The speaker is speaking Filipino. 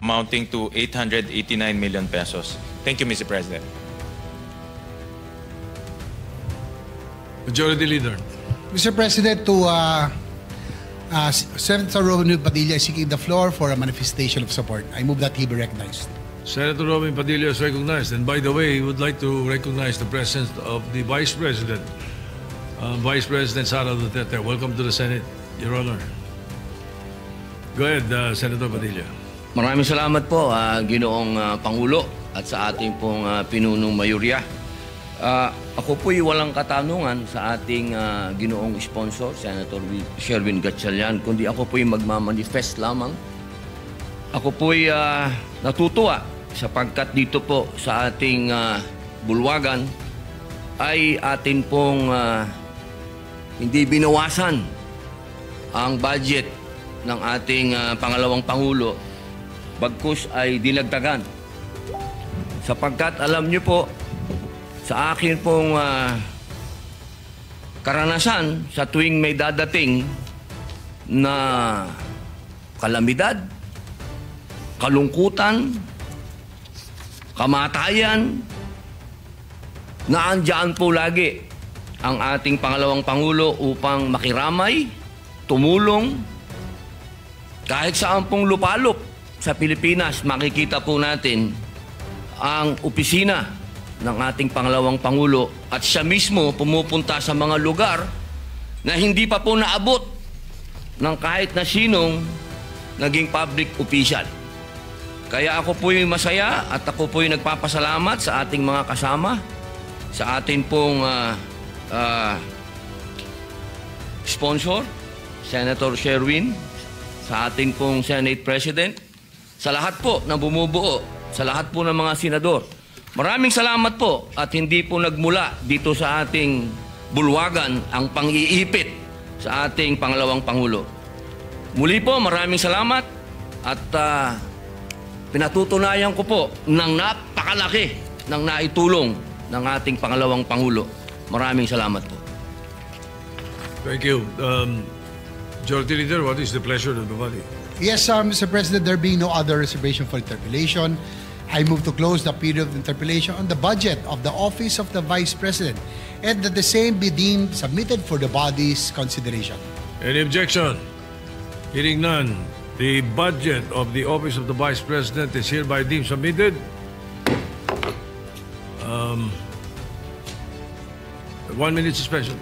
amounting to 889 million pesos. Thank you, Mr. President. Majority Leader. Mr. President, Senator Robin Padilla is seeking the floor for a manifestation of support. I move that he be recognized. Senator Robin Padilla is recognized. And by the way, he would like to recognize the presence of the Vice President, Vice President Sara Duterte. Welcome to the Senate, Your Honor. Go ahead, Senator Padilla. Maraming salamat po, Ginoong Pangulo at sa ating pong pinunong mayorya. Ako po'y walang katanungan sa ating ginoong sponsor, Senator Sherwin Gatchalian, kundi ako po'y magmamanifest lamang. Ako po'y natutuwa sapagkat dito po sa ating bulwagan ay atin pong hindi binawasan ang budget ng ating pangalawang Pangulo, bagkus ay dinagdagan. Sapagkat alam niyo po, sa akin pong karanasan sa tuwing may dadating na kalamidad, kalungkutan, kamatayan, naandyan po lagi ang ating pangalawang Pangulo upang makiramay, tumulong. Kahit saan pong lupalop sa Pilipinas, makikita po natin ang opisina ng ating pangalawang Pangulo at siya mismo pumupunta sa mga lugar na hindi pa po naabot ng kahit na sinong naging public official. Kaya ako po'y masaya at ako po'y nagpapasalamat sa ating mga kasama, sa ating pong sponsor, Senator Sherwin, sa ating pong Senate President, sa lahat po na bumubuo, sa lahat po ng mga senador. Maraming salamat po at hindi po nagmula dito sa ating bulwagan ang pang-iipit sa ating pangalawang Pangulo. Muli po, maraming salamat at pinatutunayan ko po ng napakalaki ng naitulong ng ating pangalawang Pangulo. Maraming salamat po. Thank you. Majority Leader, what is the pleasure of the body? Yes, Mr. President, there being no other reservation for interpellation, I move to close the period of interpellation on the budget of the Office of the Vice President and that the same be deemed submitted for the body's consideration. Any objection? Hearing none, the budget of the Office of the Vice President is hereby deemed submitted. 1 minute suspension.